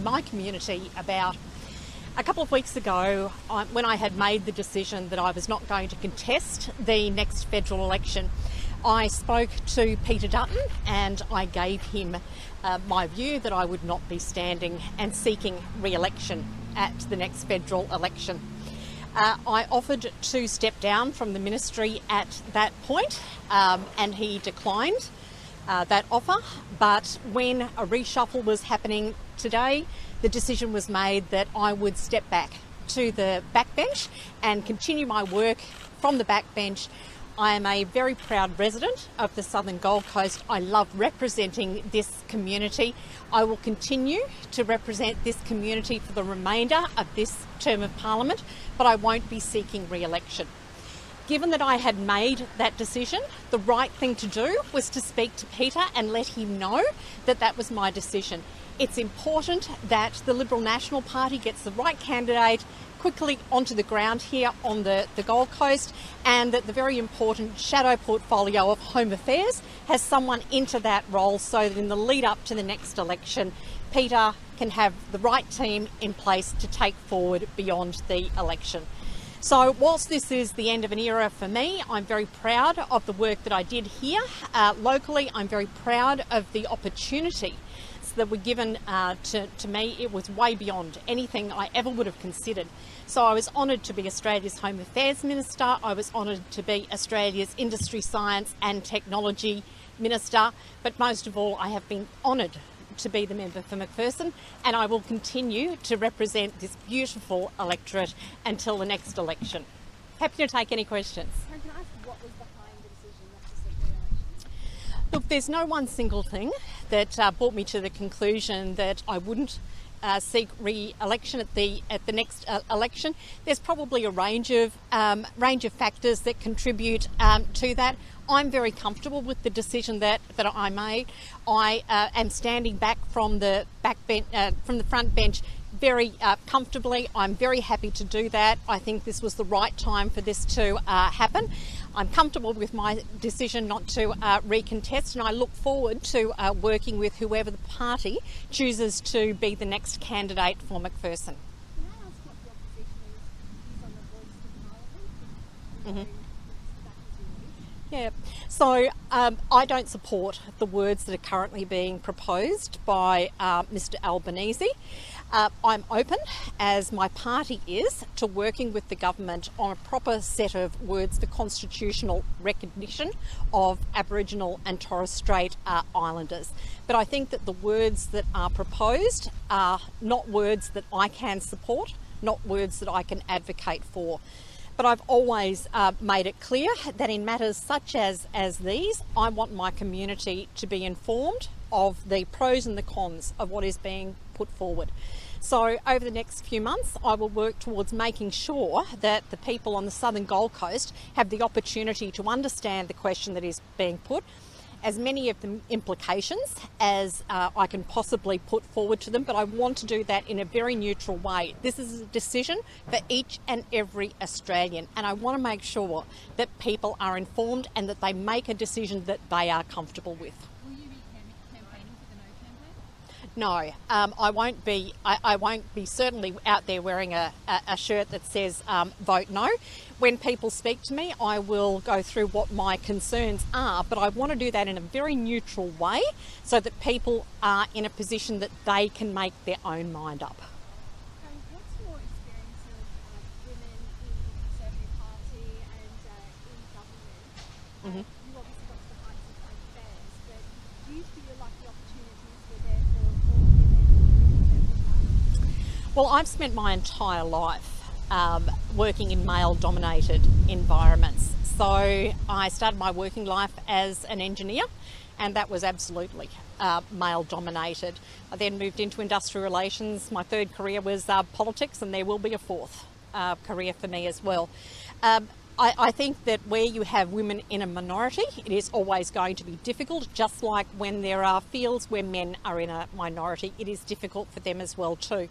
My community about a couple of weeks ago, when I had made the decision that I was not going to contest the next federal election, I spoke to Peter Dutton and I gave him my view that I would not be standing and seeking re-election at the next federal election. I offered to step down from the ministry at that point and he declined that offer, but when a reshuffle was happening today, the decision was made that I would step back to the backbench and continue my work from the backbench. I am a very proud resident of the Southern Gold Coast. I love representing this community. I will continue to represent this community for the remainder of this term of Parliament, but I won't be seeking re-election. Given that I had made that decision, the right thing to do was to speak to Peter and let him know that that was my decision. It's important that the Liberal National Party gets the right candidate quickly onto the ground here on the Gold Coast, and that the very important shadow portfolio of Home Affairs has someone into that role so that in the lead up to the next election, Peter can have the right team in place to take forward beyond the election. So whilst this is the end of an era for me, I'm very proud of the work that I did here. Locally, I'm very proud of the opportunity that were given to me. It was way beyond anything I ever would have considered. So I was honoured to be Australia's Home Affairs Minister. I was honoured to be Australia's Industry, Science and Technology Minister. But most of all, I have been honoured to be the member for Macpherson, and I will continue to represent this beautiful electorate until the next election. Happy to take any questions. Can I ask what was behind the decision not to seek re-election? Look, there's no one single thing that brought me to the conclusion that I wouldn't seek re-election at the next election. There's probably a range of factors that contribute to that. I'm very comfortable with the decision that I made. I am standing back from the front bench very comfortably. I'm very happy to do that. I think this was the right time for this to happen. I'm comfortable with my decision not to recontest, and I look forward to working with whoever the party chooses to be the next candidate for Macpherson. Can I ask what your position is on the voice to Parliament? Yeah, so I don't support the words that are currently being proposed by Mr Albanese. I'm open, as my party is, to working with the government on a proper set of words for constitutional recognition of Aboriginal and Torres Strait Islanders. But I think that the words that are proposed are not words that I can support, not words that I can advocate for. But I've always made it clear that in matters such as these, I want my community to be informed of the pros and the cons of what is being put forward. So over the next few months, I will work towards making sure that the people on the Southern Gold Coast have the opportunity to understand the question that is being put, as many of the implications as I can possibly put forward to them, but I want to do that in a very neutral way. This is a decision for each and every Australian, and I want to make sure that people are informed and that they make a decision that they are comfortable with. Will you be campaigning for the No campaign? No, I won't be. I won't be certainly out there wearing a shirt that says vote no. When people speak to me, I will go through what my concerns are, but I want to do that in a very neutral way so that people are in a position that they can make their own mind up. What's your experience of women in the Conservative Party and in government? You obviously got to the heights of Home Affairs, but do you feel like the opportunities were there for all women in the Conservative Party? Well, I've spent my entire life working in male-dominated environments. So I started my working life as an engineer, and that was absolutely male-dominated. I then moved into industrial relations. My third career was politics, and there will be a fourth career for me as well. I think that where you have women in a minority, it is always going to be difficult, just like when there are fields where men are in a minority, it is difficult for them as well too.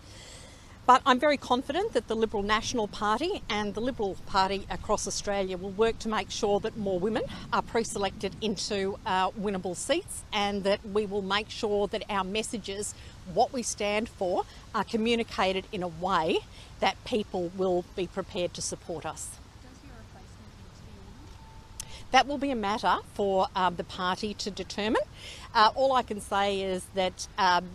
But I'm very confident that the Liberal National Party and the Liberal Party across Australia will work to make sure that more women are pre-selected into winnable seats, and that we will make sure that our messages, what we stand for, are communicated in a way that people will be prepared to support us. Does your replacement need to be a woman? That will be a matter for the party to determine. All I can say is that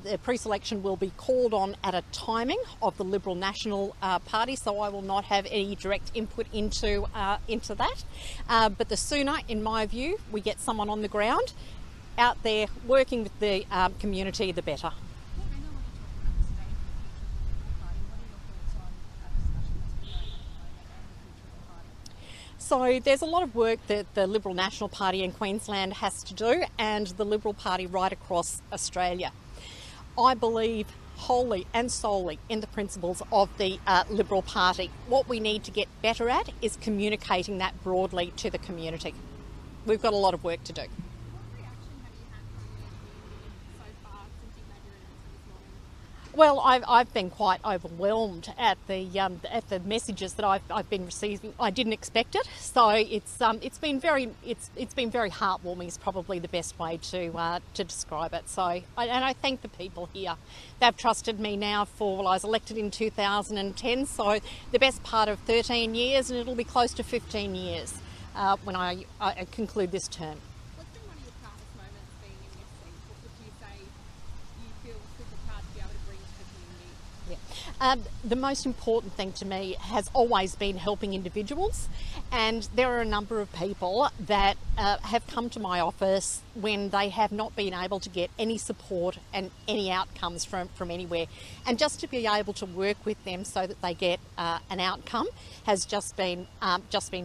the pre-selection will be called on at a timing of the Liberal National Party, so I will not have any direct input into that. But the sooner, in my view, we get someone on the ground out there working with the community, the better. I know when you're talking about the state of the future of the Liberal Party, what are your thoughts on that discussion that's been going on at the moment and the future of the party? So there's a lot of work that the Liberal National Party in Queensland has to do, and the Liberal Party right across Australia. I believe wholly and solely in the principles of the Liberal Party. What we need to get better at is communicating that broadly to the community. We've got a lot of work to do. What reaction have you had from your community so far since you've made your announcement this morning? Well, I've been quite overwhelmed at the messages that I've been receiving. I didn't expect it, so it's been very heartwarming is probably the best way to describe it. So I thank the people here. They've trusted me now I was elected in 2010, so the best part of 13 years, and it'll be close to 15 years when I conclude this term. What's been one of your proudest moments being in this seat? What would you say you feel super proud to be able to bring to the community? The most important thing to me has always been helping individuals, and there are a number of people that have come to my office when they have not been able to get any support and any outcomes from anywhere, and just to be able to work with them so that they get an outcome has just been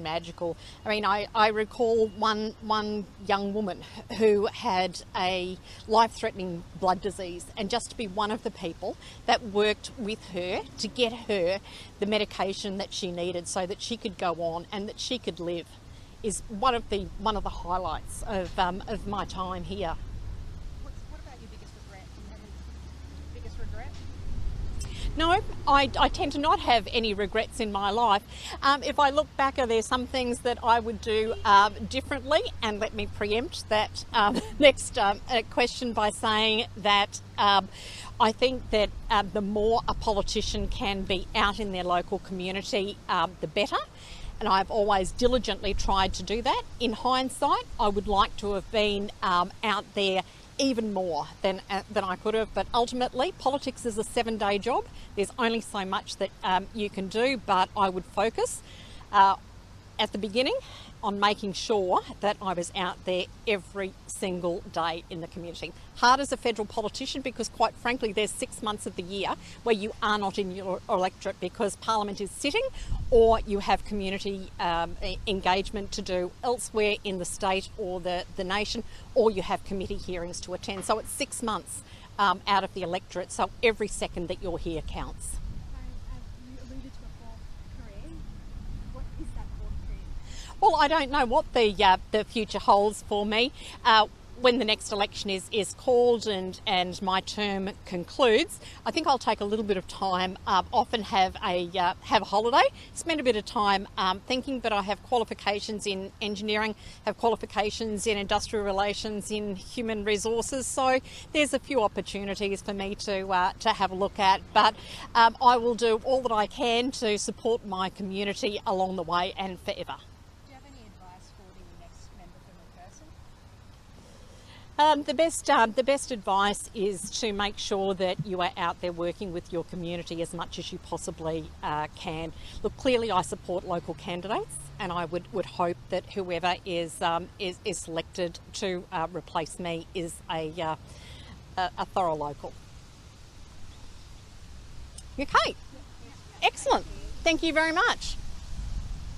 magical. I mean, I recall one young woman who had a life-threatening blood disease, and just to be one of the people that worked with her to get her the medication that she needed so that she could go on and that she could live is one of the highlights of my time here. What about your biggest regret? Do you have a biggest regret? No, I tend to not have any regrets in my life. If I look back, are there some things that I would do differently? And let me preempt that next question by saying that I think that the more a politician can be out in their local community, the better. And I've always diligently tried to do that. In hindsight, I would like to have been out there even more than I could have, but ultimately politics is a 7-day job. There's only so much that you can do, but I would focus at the beginning on making sure that I was out there every single day in the community. Hard as a federal politician, because quite frankly there's 6 months of the year where you are not in your electorate because Parliament is sitting, or you have community engagement to do elsewhere in the state or the nation, or you have committee hearings to attend. So it's 6 months out of the electorate, so every second that you're here counts. You alluded to a fourth career. What is that fourth career? Well, I don't know what the future holds for me. When the next election is called and my term concludes, I think I'll take a little bit of time off and have a holiday, spend a bit of time thinking. But I have qualifications in engineering, have qualifications in industrial relations, in human resources, so there's a few opportunities for me to have a look at. But I will do all that I can to support my community along the way and forever. Do you have any advice for the next member from the person? The best advice is to make sure that you are out there working with your community as much as you possibly can. Look, clearly I support local candidates, and I would hope that whoever is selected to replace me is a thorough local. Okay, excellent. Thank you very much.